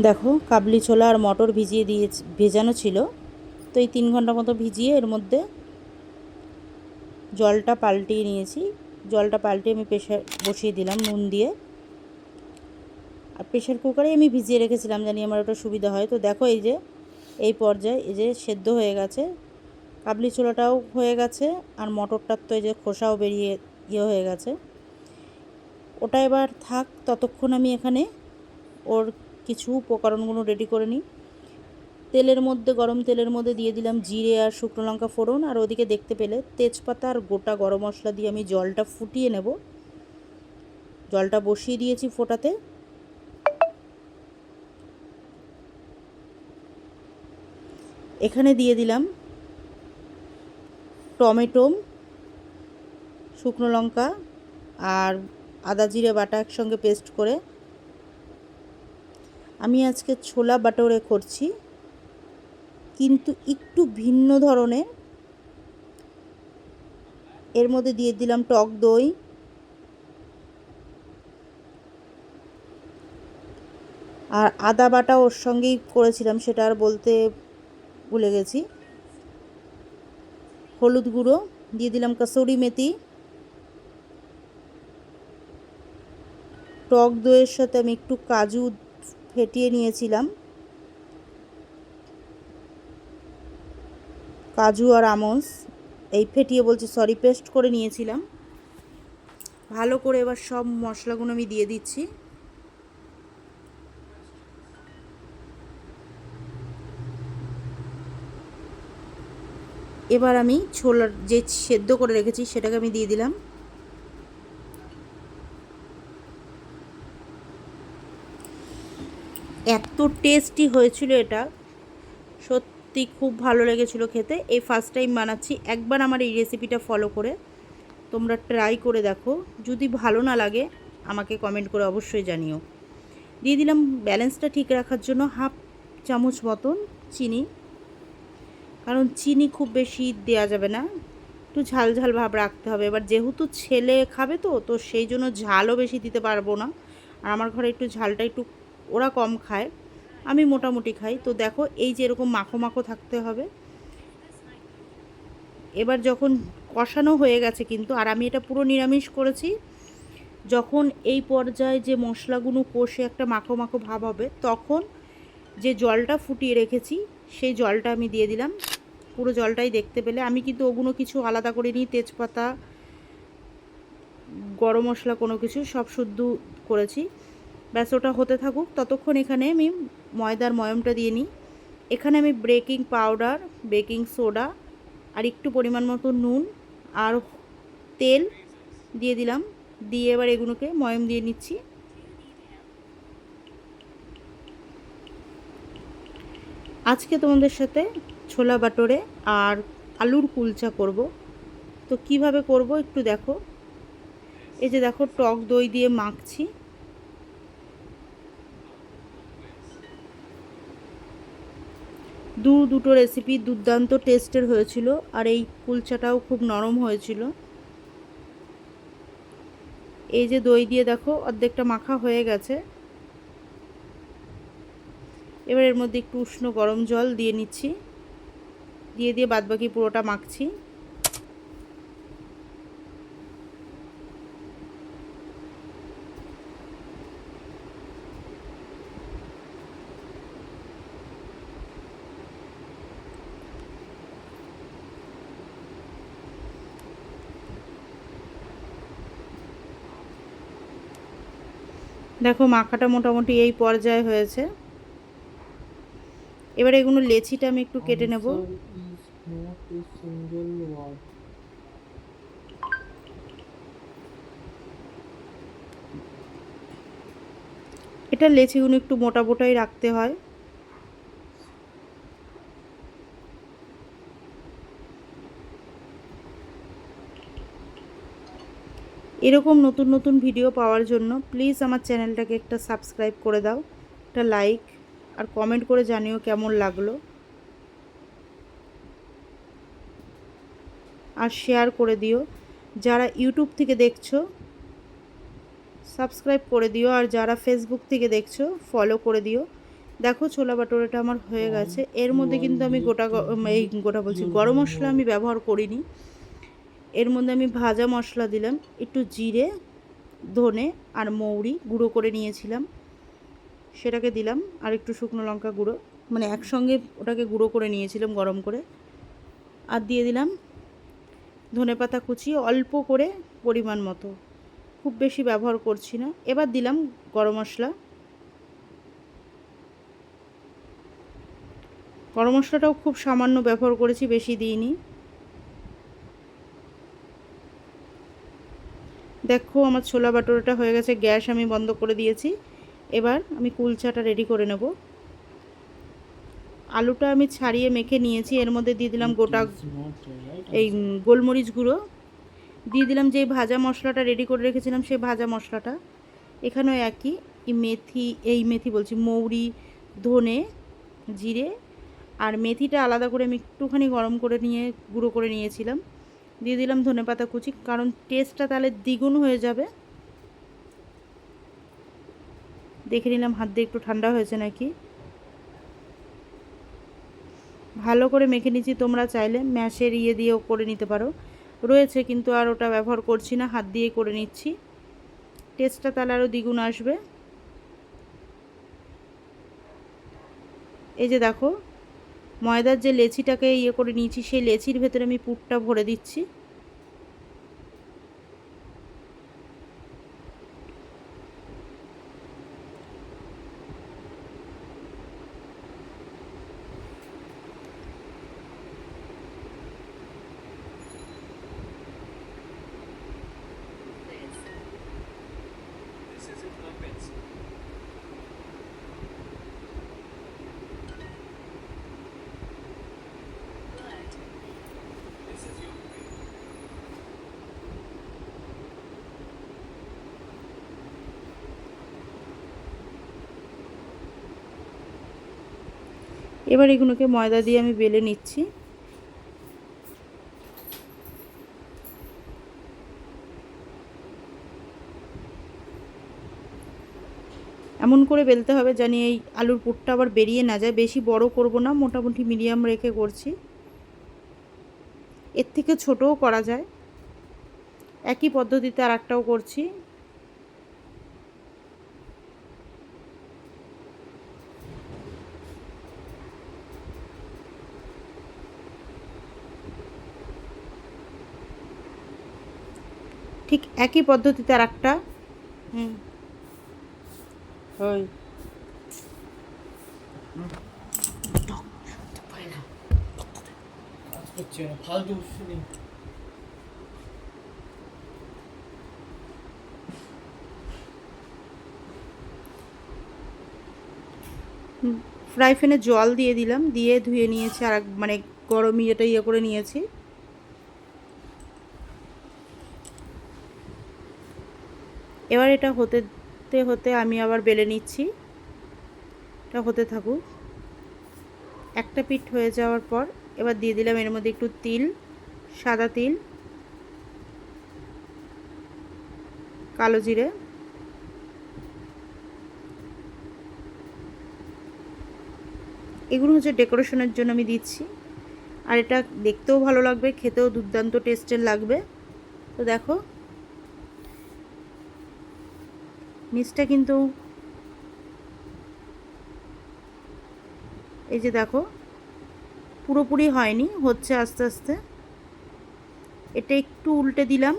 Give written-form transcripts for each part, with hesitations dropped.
দেখো কাবলি ছোলা আর মটর ভিজিয়ে দিয়ে ভেজানো ছিল, তো এই 3 ঘন্টা মতো ভিজিয়ে এর মধ্যে জলটা পাল্টিয়ে নিয়েছি। জলটা পাল্টিয়ে আমি প্রেশার বসিয়ে দিলাম নুন দিয়ে। আর প্রেশার কুকারে আমি ভিজিয়ে রেখেছিলাম, জানি আমার ওটা সুবিধা হয়। তো দেখো এই যে এই পর্যায়ে এই যে সেদ্ধ হয়ে গেছে, কাবলি ছোলাটাও হয়ে গেছে, আর মটরটার তো এই যে খোসাও বেরিয়ে হয়ে গেছে। ওটা এবার থাক, ততক্ষণ আমি এখানে ওর কিছু উপকরণগুলো রেডি করে নিই। তেলের মধ্যে, গরম তেলের মধ্যে দিয়ে দিলাম জিরে আর শুকনো লঙ্কা ফোড়ন, আর ওদিকে দেখতে পেলে তেজপাতা আর গোটা গরম মশলা দিয়ে আমি জলটা ফুটিয়ে নেব। জলটা বসিয়ে দিয়েছি ফোটাতে। এখানে দিয়ে দিলাম টমেটো, শুকনো লঙ্কা আর আদা জিরে বাটা একসঙ্গে পেস্ট করে। আমি আজকে ছোলা বাটোরে করছি, কিন্তু একটু ভিন্ন ধরনের। এর মধ্যে দিয়ে দিলাম টক দই, আর আদা বাটা ওর সঙ্গেই করেছিলাম, সেটা আর বলতে ভুলে গেছি। হলুদ গুঁড়ো দিয়ে দিলাম, কাসুরি মেথি। টক দইয়ের সাথে আমি একটু কাজু ফেটিয়ে নিয়েছিলাম, কাজু আর আমন্ডস, এই ফেটিয়ে বলছি সরি, পেস্ট করে নিয়েছিলাম। ভালো করে এবার সব মশলাগুলো আমি দিয়ে দিচ্ছি। এবার আমি ছোলার যে সেদ্ধ করে রেখেছি সেটাকে আমি দিয়ে দিলাম। এত টেস্টি হয়েছিল এটা, সত্যি খুব ভালো লেগেছিল খেতে। এই ফার্স্ট টাইম বানাচ্ছি, একবার আমার এই রেসিপিটা ফলো করে তোমরা ট্রাই করে দেখো। যদি ভালো না লাগে আমাকে কমেন্ট করে অবশ্যই জানিও। দিয়ে দিলাম ব্যালেন্সটা ঠিক রাখার জন্য হাফ চামচ মতন চিনি, কারণ চিনি খুব বেশি দেওয়া যাবে না, একটু ঝাল ঝাল ভাব রাখতে হবে। এবার যেহেতু ছেলে খাবে তো তো সেই জন্য ঝালও বেশি দিতে পারবো না। আর আমার ঘরে একটু ঝালটা একটু ওরা কম খায়, আমি মোটামুটি খাই। তো দেখো এই যে এরকম মাখো মাখো থাকতে হবে। এবার যখন কষানো হয়ে গেছে কিন্তু, আর আমি এটা পুরো নিরামিষ করেছি, যখন এই পর্যায়ে যে মশলাগুলো কষে একটা মাখো মাখো ভাব হবে, তখন যে জলটা ফুটিয়ে রেখেছি সেই জলটা আমি দিয়ে দিলাম। পুরো জলটাই দেখতে পেলে, আমি কিন্তু ওগুলো কিছু আলাদা করে নিই, তেজপাতা গরম মশলা কোনো কিছু সব শুদ্ধ করেছি। ব্যাস ওটা হতে থাকুক, ততক্ষণ এখানে আমি ময়দার ময়মটা দিয়ে নিই। এখানে আমি বেকিং পাউডার, বেকিং সোডা আর একটু পরিমাণ মতো নুন আর তেল দিয়ে দিলাম। দিয়ে এবার এগুলোকে ময়ম দিয়ে নিচ্ছি। আজকে তোমাদের সাথে ছোলা বাটোরে আর আলুর কুলচা করব। তো কিভাবে করব একটু দেখো। এই যে দেখো টক দই দিয়ে মাখছি। দুটো রেসিপি দুর্দান্ত টেস্টের হয়েছিল, আর এই কুলচাটাও খুব নরম হয়েছিল। এই যে দই দিয়ে দেখো অর্ধেকটা মাখা হয়ে গেছে। এবার এর মধ্যে একটু উষ্ণ গরম জল দিয়ে নিচ্ছি, দিয়ে দিয়ে বাদবাকি পুরোটা মাখছি। দেখো মাখাটা মোটামুটি এই পর্যায়ে হয়েছে। এবার এগুলো লেচিটা আমি একটু কেটে নেব। এটা লেচিগুলো একটু মোটা মোটাই রাখতে হয়। এরকম নতুন নতুন ভিডিও পাওয়ার জন্য প্লিজ আমার চ্যানেলটাকে একটা সাবস্ক্রাইব করে দাও, একটা লাইক আর কমেন্ট করে জানিও কেমন লাগলো, আর শেয়ার করে দিও। যারা ইউটিউব থেকে দেখছো সাবস্ক্রাইব করে দিও, আর যারা ফেসবুক থেকে দেখছো ফলো করে দিও, দেখো ছোলা বাটোরাটা আমার হয়ে গেছে। এর মধ্যে কিন্তু আমি গোটা বলছি, গরম মশলা আমি ব্যবহার করিনি। এর মধ্যে আমি ভাজা মশলা দিলাম, একটু জিরে, ধনে আর মৌরি গুঁড়ো করে নিয়েছিলাম সেটাকে দিলাম, আর একটু শুকনো লঙ্কা গুঁড়ো, মানে একসঙ্গে ওটাকে গুঁড়ো করে নিয়েছিলাম গরম করে। আর দিয়ে দিলাম ধনেপাতা কুচি অল্প করে, পরিমাণ মতো, খুব বেশি ব্যবহার করছি না। এবার দিলাম গরম মশলা। গরম মশলাটাও খুব সামান্য ব্যবহার করেছি, বেশি দিইনি। দেখো আমার ছোলা বাটোরাটা হয়ে গেছে, গ্যাস আমি বন্ধ করে দিয়েছি। এবার আমি কুলচাটা রেডি করে নেব। আলুটা আমি ছাড়িয়ে মেখে নিয়েছি, এর মধ্যে দিয়ে দিলাম গোটা এই গোলমরিচ গুঁড়ো, দিয়ে দিলাম যে ভাজা মশলাটা রেডি করে রেখেছিলাম সেই ভাজা মশলাটা। এখানেও একই, মেথি বলছি, মৌরি, ধনে, জিরে আর মেথিটা আলাদা করে আমি একটুখানি গরম করে নিয়ে গুঁড়ো করে নিয়েছিলাম। দিয়ে দিলাম ধনেপাতা কুচি, কারণ টেস্টটা তাহলে দ্বিগুণ হয়ে যাবে। দেখে নিলাম হাত দিয়ে একটু ঠান্ডা হয়েছে নাকি। ভালো করে মেখে নিচ্ছি, তোমরা চাইলে ম্যাশের দিয়েও করে নিতে পারো, রয়েছে কিন্তু আর ওটা ব্যবহার করছি না, হাত দিয়ে করে নিচ্ছি। টেস্টটা তাহলে আরও দ্বিগুণ আসবে। এই যে দেখো ময়দার যে লেচিটাকে করে নিয়েছি, সেই লেচির ভেতরে আমি পুরটা ভরে দিচ্ছি। এবার এগুলোকে ময়দা দিয়ে আমি বেলে নিচ্ছি। এমন করে বেলতে হবে জানি এই আলুর পুরটা আবার বেরিয়ে না যায়। বেশি বড় করব না, মোটামুটি মিডিয়াম রেখে করছি। এর থেকে ছোটও করা যায়, একই পদ্ধতিতে আর একটাও করছি। ঠিক একই পদ্ধতিতে আর একটা ওই ফ্রাই প্যানে জল দিয়ে দিলাম, দিয়ে ধুয়ে নিয়েছি, আর মানে গরম করে নিয়েছি। এবার এটা হতে হতে আমি আবার বেলে নিচ্ছি, এটা হতে থাকুক। একটা পিঠ হয়ে যাওয়ার পর এবার দিয়ে দিলাম এর মধ্যে একটু তিল, সাদা তিল, কালো জিরে, এগুলো হচ্ছে ডেকোরেশনের জন্য আমি দিচ্ছি। আর এটা দেখতেও ভালো লাগবে, খেতেও দুর্দান্ত টেস্টের লাগবে। তো দেখো নিচটা কিন্তু এই যে দেখো পুরোপুরি হয়নি, হচ্ছে আস্তে আস্তে। এটা একটু উল্টে দিলাম,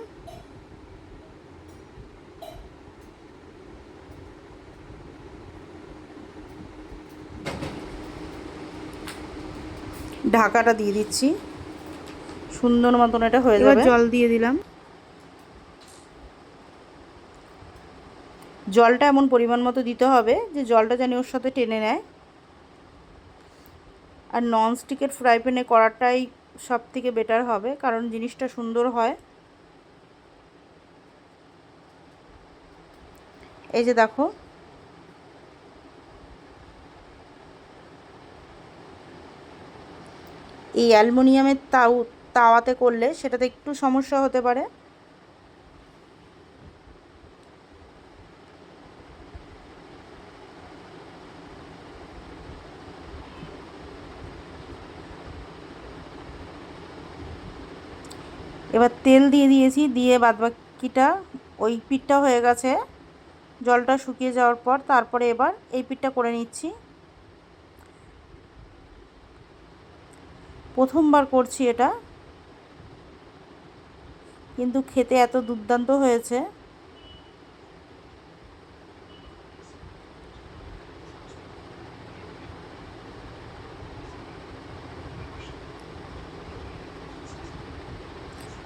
ঢাকাটা দিয়ে দিচ্ছি, সুন্দর মতন এটা হয়ে যাবে। জল দিয়ে দিলাম, জলটা এমন পরিমাণ মতো দিতে হবে যে জলটা যেন ওর সাথে টেনে নেয়। আর ননস্টিকের ফ্রাই প্যানে করাটাই সব থেকে বেটার হবে, কারণ জিনিসটা সুন্দর হয়। এই যে দেখো এই অ্যালুমিনিয়ামের তাওয়াতে করলে সেটাতে একটু সমস্যা হতে পারে। এবার তেল দিয়ে দিয়েছি, দিয়ে বাদবাকিটা ওই পিঠটা হয়ে গেছে জলটা শুকিয়ে যাওয়ার পর। তারপরে এবার এই পিঠটা করে নিচ্ছি। প্রথমবার করছি এটা, কিন্তু খেতে এত দুর্দান্ত হয়েছে।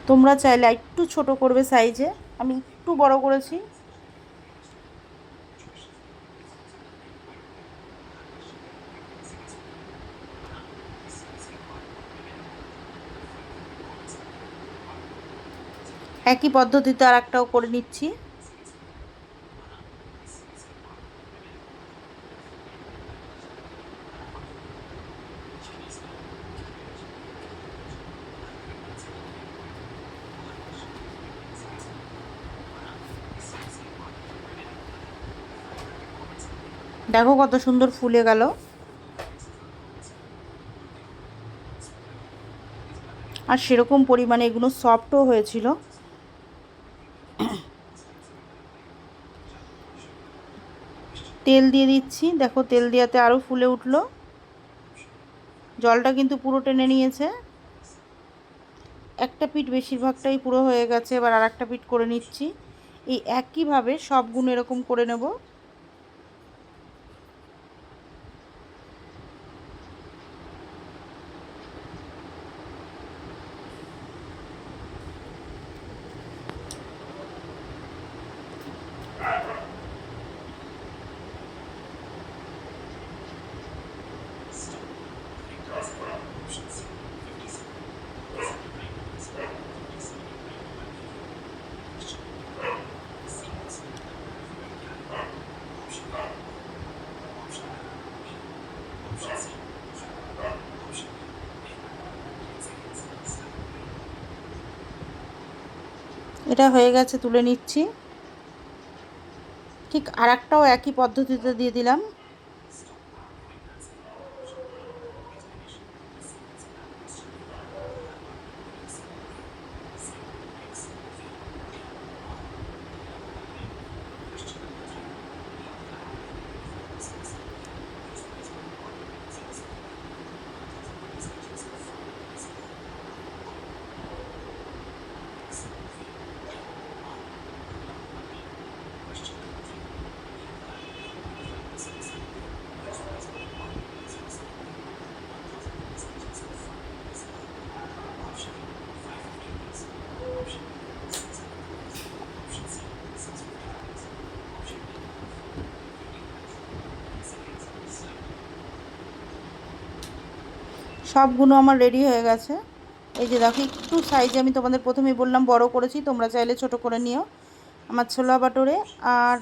তোমরা চাইলে একটু ছোট করবে সাইজে, আমি একটু বড় করেছি। একই পদ্ধতিতে আর একটাও করে নিচ্ছি। দেখো কত সুন্দর ফুলে গেল। আর সেরকম পরিমাণে এগুলো সফটও হয়েছিল। তেল দিয়ে দিচ্ছি, দেখো তেল দেওয়াতে আরও ফুলে উঠলো। জলটা কিন্তু পুরো টেনে নিয়েছে। একটা পিঠ বেশিরভাগটাই পুরো হয়ে গেছে, এবার আর একটা পিঠ করে নিচ্ছি। এই একইভাবে সবগুলো এরকম করে নেব। এটা হয়ে গেছে, তুলে নিচ্ছি। ঠিক আর একটাও একই পদ্ধতিতে দিয়ে দিলাম। সবগুলো আমার রেডি হয়ে গেছে। এই যে দেখো, একটু সাইজে আমি তোমাদের প্রথমেই বললাম বড় করেছি, তোমরা চাইলে ছোট করে নিও। আমার ছোলা বাটোরে আর